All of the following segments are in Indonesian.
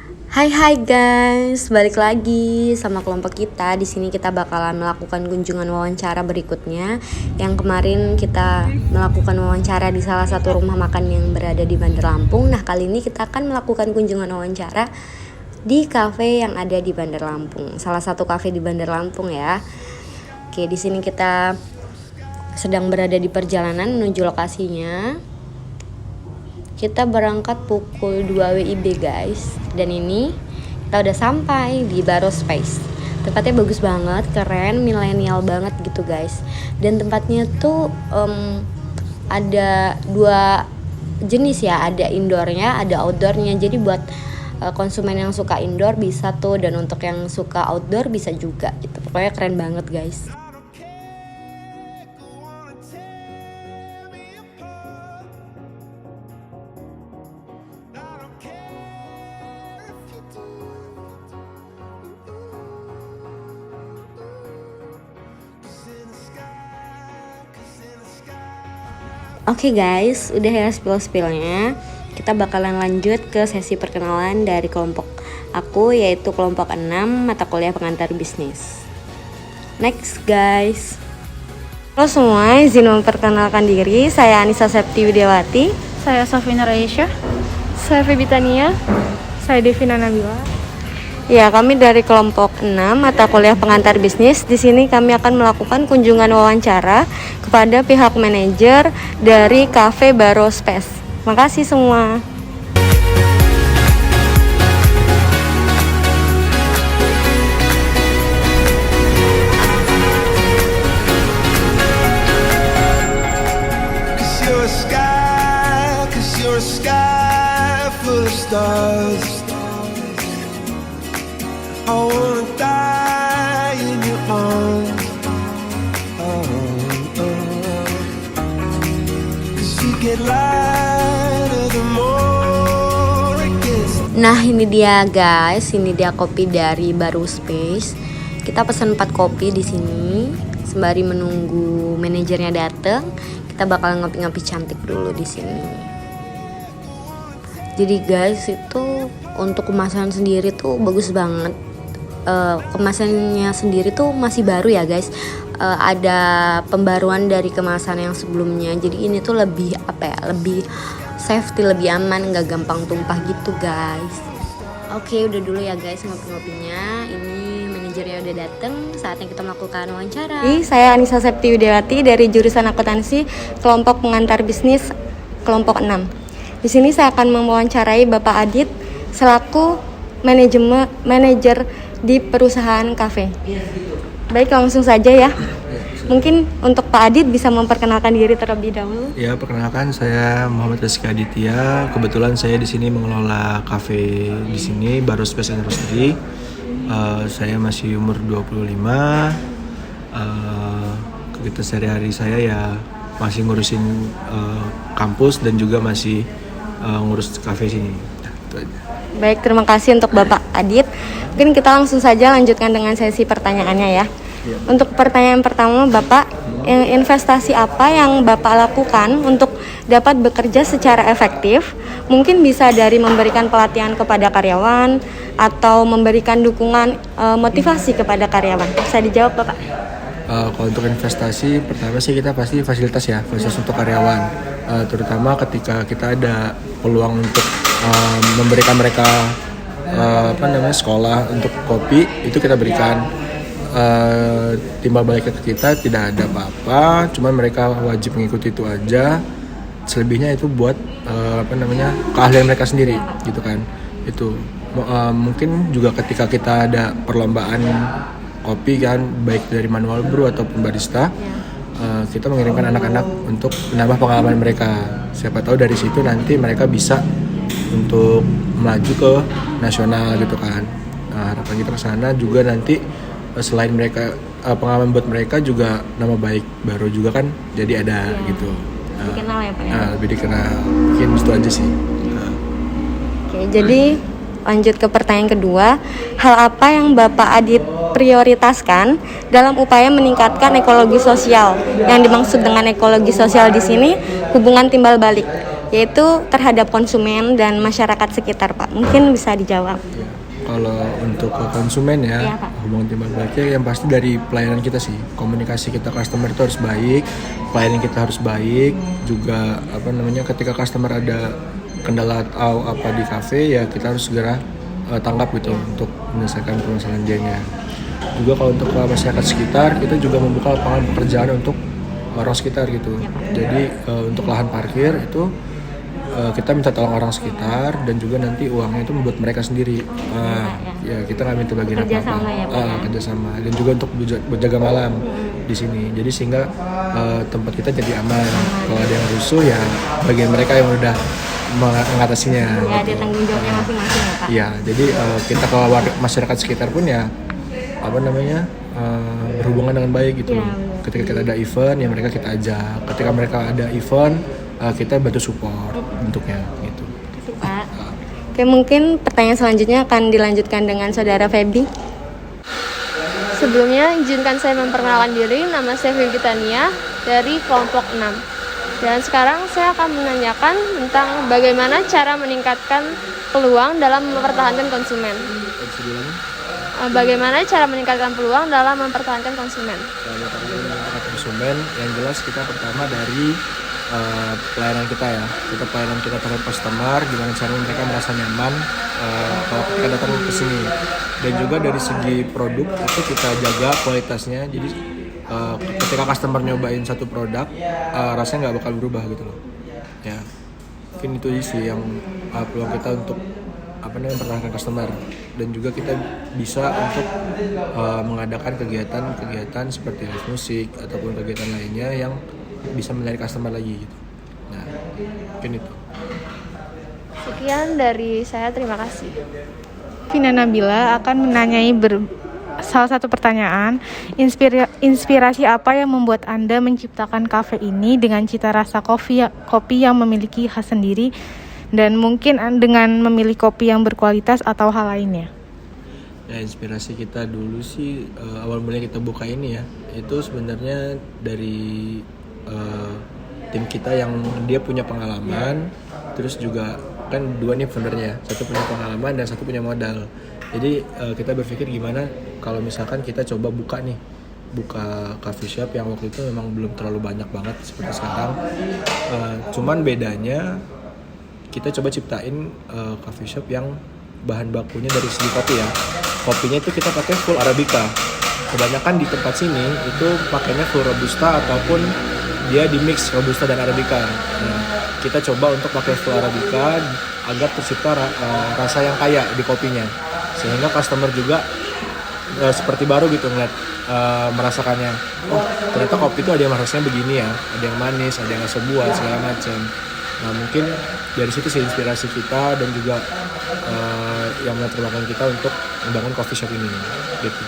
Hai guys, balik lagi sama kelompok kita. Di sini kita bakalan melakukan kunjungan wawancara berikutnya. Yang kemarin kita melakukan wawancara di salah satu rumah makan yang berada di Bandar Lampung. Nah, kali ini kita akan melakukan kunjungan wawancara di kafe yang ada di Bandar Lampung. Salah satu kafe di Bandar Lampung ya. Oke, di sini kita sedang berada di perjalanan menuju lokasinya. Kita berangkat pukul 2 WIB guys. Dan ini kita udah sampai di Baro Space. Tempatnya bagus banget, keren, milenial banget gitu guys. Dan tempatnya tuh ada dua jenis ya, ada indoornya, ada outdoornya. Jadi buat konsumen yang suka indoor bisa tuh, dan untuk yang suka outdoor bisa juga gitu. Pokoknya keren banget guys. Oke guys, udah ya spill-spillnya. Kita bakalan lanjut ke sesi perkenalan dari kelompok aku, yaitu kelompok 6 mata kuliah pengantar bisnis. Next guys. Halo semua, izin memperkenalkan diri. Saya Anissa Septi Widiawati. Saya Safina Raisya. Saya Febitania. Saya Devina Nabila. Ya, kami dari kelompok 6 mata kuliah pengantar bisnis. Di sini kami akan melakukan kunjungan wawancara kepada pihak manajer dari Cafe Baro Space. Makasih semua. Cause you're a sky full of stars. I wanna die in your arms. Cause you get lighter the more it gets. Nah, ini dia guys, ini dia kopi dari Baro Space. Kita pesan 4 kopi di sini sembari menunggu manajernya datang. Kita bakal ngopi-ngopi cantik dulu di sini. Jadi guys, itu untuk kemasan sendiri tuh bagus banget. Kemasannya sendiri tuh masih baru ya guys. Ada pembaruan dari kemasan yang sebelumnya. Jadi ini tuh lebih lebih safety, lebih aman, nggak gampang tumpah gitu guys. Oke, udah dulu ya guys ngopi-ngopinya. Ini manajernya udah dateng, saatnya kita melakukan wawancara. Saya Anissa Septi Widiawati dari jurusan akuntansi kelompok pengantar bisnis kelompok 6. Di sini saya akan mewawancarai Bapak Adit selaku manajer di perusahaan kafe. Baik, langsung saja ya. Mungkin untuk Pak Adit bisa memperkenalkan diri terlebih dahulu. Ya, perkenalkan, saya Muhammad Rizky Aditya. Kebetulan saya di sini mengelola kafe di sini, Baro Space Industry. Saya masih umur 25. Kegiatan sehari-hari saya ya masih ngurusin kampus dan juga masih ngurus kafe sini. Nah, itu aja. Baik, terima kasih untuk Bapak Adit. Mungkin kita langsung saja lanjutkan dengan sesi pertanyaannya ya. Untuk pertanyaan pertama, Bapak, investasi apa yang Bapak lakukan untuk dapat bekerja secara efektif? Mungkin bisa dari memberikan pelatihan kepada karyawan atau memberikan dukungan motivasi kepada karyawan. Bisa dijawab, Bapak? Kalau untuk investasi, pertama sih kita pasti fasilitas untuk karyawan. Terutama ketika kita ada peluang untuk memberikan mereka sekolah untuk kopi, itu kita berikan. Timbal baliknya ke kita tidak ada apa-apa, cuman mereka wajib mengikuti itu aja. Selebihnya itu buat keahlian mereka sendiri gitu kan. Itu mungkin juga ketika kita ada perlombaan kopi kan, baik dari manual brew ataupun barista, kita mengirimkan anak-anak untuk menambah pengalaman mereka. Siapa tahu dari situ nanti mereka bisa untuk melaju ke nasional gitu kan. Harapan kita ke sana juga nanti selain mereka pengalaman buat mereka juga nama baik Baro juga kan jadi ada gitu. Dikenal ya Pak ya? Lebih dikenal. Mungkin itu aja sih. Oke, jadi lanjut ke pertanyaan kedua. Hal apa yang Bapak Adit prioritaskan dalam upaya meningkatkan ekologi sosial? Yang dimaksud dengan ekologi sosial di sini hubungan timbal balik. yaitu terhadap konsumen dan masyarakat sekitar, Pak. Mungkin bisa dijawab. Ya, kalau untuk ke konsumen ya, Iya, Pak. hubungan timbal baliknya yang pasti dari pelayanan kita sih. Komunikasi kita customer itu harus baik, pelayanan kita harus baik, juga ketika customer ada kendala atau apa di kafe ya kita harus segera tanggap gitu untuk menyelesaikan permasalahan dia-nya. Juga kalau untuk masyarakat sekitar, kita juga membuka lapangan pekerjaan untuk orang sekitar gitu. Jadi untuk lahan parkir itu kita minta tolong orang sekitar dan juga nanti uangnya itu membuat mereka sendiri. Ya kita nggak minta bagian apa-apa. Kerjasama ya, Pak, ya? Kerjasama dan juga untuk berjaga malam di sini. Jadi sehingga tempat kita jadi aman. Kalau ada yang rusuh ya bagian mereka yang udah mengatasinya. Ya, ada tanggung jawabnya masing-masing ya, Pak. Ya, jadi kita kalau masyarakat sekitar pun ya berhubungan dengan baik gitu. Ya, ketika kita ada event ya mereka kita ajak. Ketika mereka ada event kita bantu support bentuknya gitu. Terima kasih, Pak. Oke, mungkin pertanyaan selanjutnya akan dilanjutkan dengan Saudara Feby. Sebelumnya, izinkan saya memperkenalkan diri. Nama saya Febi Tania dari kelompok 6. Dan sekarang saya akan menanyakan tentang bagaimana cara meningkatkan peluang dalam mempertahankan konsumen. Bagaimana cara meningkatkan peluang dalam mempertahankan konsumen? Kalau meningkatkan konsumen, yang jelas kita pertama dari pelayanan kita ya. Pelayanan kita terhadap customer, gimana caranya mereka merasa nyaman kalau mereka datang ke sini. Dan juga dari segi produk itu kita jaga kualitasnya. Jadi ketika customer nyobain satu produk, rasanya nggak bakal berubah gitu loh. Ya, mungkin itu sih yang peluang kita untuk mempertahankan customer. Dan juga kita bisa untuk mengadakan kegiatan seperti live musik ataupun kegiatan lainnya yang bisa menarik customer lagi gitu. Nah, mungkin itu. Sekian dari saya, terima kasih. Vina Nabila akan menanyai salah satu pertanyaan. Inspirasi apa yang membuat Anda menciptakan kafe ini dengan cita rasa kopi yang memiliki khas sendiri dan mungkin dengan memilih kopi yang berkualitas atau hal lainnya? Ya, inspirasi kita dulu sih awal mulanya kita buka ini ya, itu sebenarnya dari tim kita yang dia punya pengalaman, terus juga kan dua nih foundernya, satu punya pengalaman dan satu punya modal. Jadi kita berpikir gimana kalau misalkan kita coba buka coffee shop yang waktu itu memang belum terlalu banyak banget seperti sekarang. Cuman bedanya kita coba ciptain coffee shop yang bahan bakunya dari segi kopi ya. Kopinya itu kita pakai full Arabica. Kebanyakan di tempat sini itu pakainya full Robusta ataupun dia di mix Robusta dan Arabica. Nah, kita coba untuk pakai full Arabica agar tercipta rasa yang kaya di kopinya, sehingga customer juga seperti baru gitu ngeliat merasakannya. Oh, ternyata kopi itu ada yang rasanya begini ya, ada yang manis, ada yang rasa buah segala macam. Nah, mungkin dari situ sih inspirasi kita dan juga yang melatar belakang kita untuk membangun coffee shop ini gitu.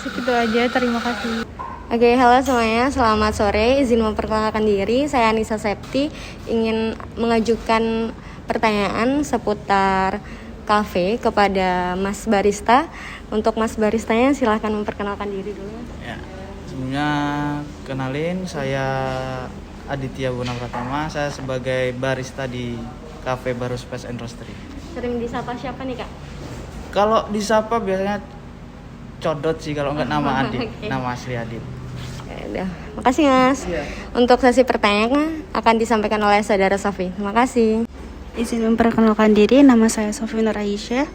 Segitu aja, terima kasih. Oke, halo semuanya, selamat sore. Izin memperkenalkan diri, saya Anissa Septi. Ingin mengajukan pertanyaan seputar kafe kepada Mas Barista. Untuk Mas Baristanya silahkan memperkenalkan diri dulu. Ya, sebelumnya kenalin, saya Aditya Buna Pratama. Saya sebagai barista di Cafe Baru Space and Roastery. Sering disapa siapa nih, Kak? Kalau disapa biasanya Codot sih, kalau nggak nama Adit, Okay. nama asli Adit. Udah, makasih Mas. Untuk sesi pertanyaan akan disampaikan oleh Saudara Sofi. Terima kasih. Izin memperkenalkan diri, nama saya Sofi Nur Aisyah.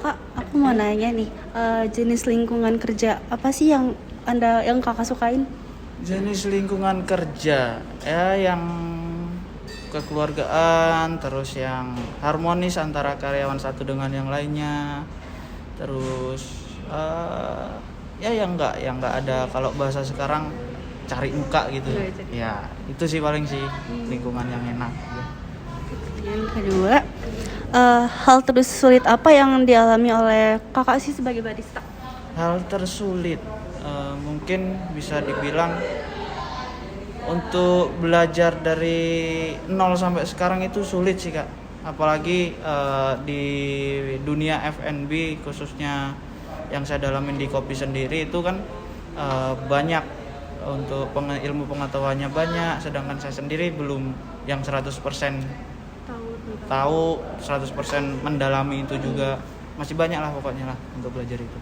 Kak, aku mau nanya nih, jenis lingkungan kerja apa sih yang kakak sukain? Jenis lingkungan kerja ya yang kekeluargaan, terus yang harmonis antara karyawan satu dengan yang lainnya, terus ya yang nggak ada, kalau bahasa sekarang cari muka gitu. Ya itu sih paling sih lingkungan yang enak. Yang kedua, hal tersulit apa yang dialami oleh kakak sih sebagai barista? Hal tersulit mungkin bisa dibilang untuk belajar dari nol sampai sekarang itu sulit sih Kak, apalagi di dunia F&B khususnya yang saya dalamin di kopi sendiri itu kan banyak ilmu pengetahuannya banyak, sedangkan saya sendiri belum yang 100% tahu, 100% mendalami itu juga. Masih banyak lah pokoknya lah untuk belajar itu.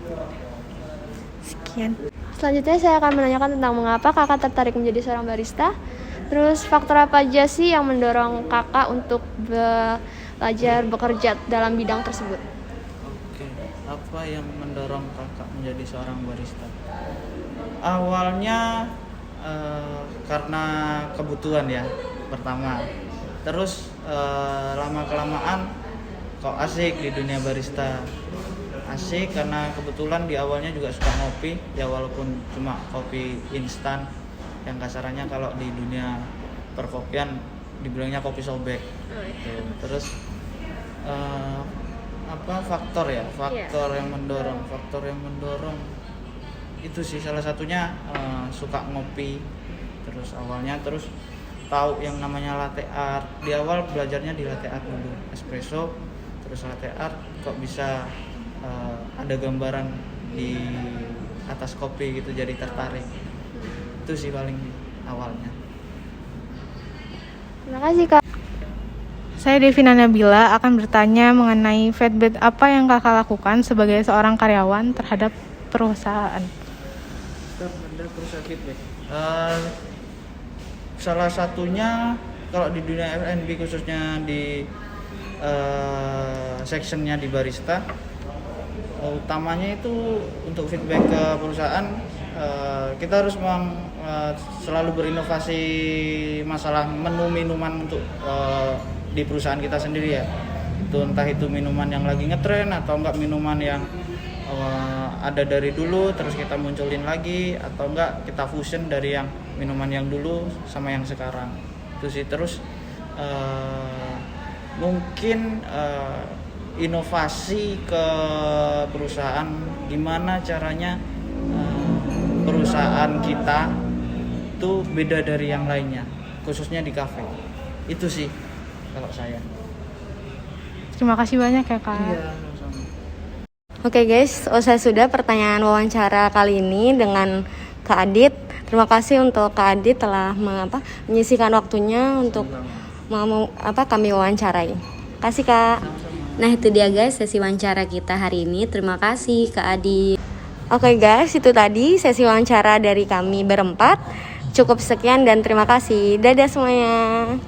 Sekian. Selanjutnya saya akan menanyakan tentang mengapa kakak tertarik menjadi seorang barista. Terus faktor apa aja sih yang mendorong kakak untuk belajar bekerja dalam bidang tersebut? Oke, apa yang mendorong kakak menjadi seorang barista? Awalnya karena kebutuhan ya, pertama. Terus lama-kelamaan kok asik di dunia barista. Asik karena kebetulan di awalnya juga suka ngopi, ya walaupun cuma kopi instan. Yang kasarannya kalau di dunia perkopian dibilangnya kopi sobek. Gitu. Terus faktor yang mendorong itu sih salah satunya, suka ngopi terus awalnya, terus tahu yang namanya latte art. Di awal belajarnya di latte art dulu, espresso terus latte art, kok bisa ada gambaran di atas kopi gitu, jadi tertarik. Itu sih paling awalnya. Terima kasih kak. Saya Devina Nabila akan bertanya mengenai feedback apa yang kakak lakukan sebagai seorang karyawan terhadap perusahaan. Terhadap perusahaan feedback. Salah satunya kalau di dunia F&B khususnya di sectionnya di barista, utamanya itu untuk feedback ke perusahaan, kita harus selalu berinovasi masalah menu minuman untuk di perusahaan kita sendiri ya. Itu entah itu minuman yang lagi ngetren atau enggak minuman yang ada dari dulu terus kita munculin lagi, atau enggak kita fusion dari yang minuman yang dulu sama yang sekarang. Itu sih. Terus mungkin inovasi ke perusahaan, gimana caranya perusahaan kita itu beda dari yang lainnya, khususnya di kafe. Itu sih kalau saya. Terima kasih banyak ya kak. Iya, sama-sama. Oke guys, selesai sudah pertanyaan wawancara kali ini dengan Kak Adit. Terima kasih untuk Kak Adit telah menyisihkan waktunya untuk kami wawancarai. Kasih Kak. Nah itu dia guys sesi wawancara kita hari ini. Terima kasih Kak Adit. Oke guys, itu tadi sesi wawancara dari kami berempat. Cukup sekian dan terima kasih. Dadah semuanya.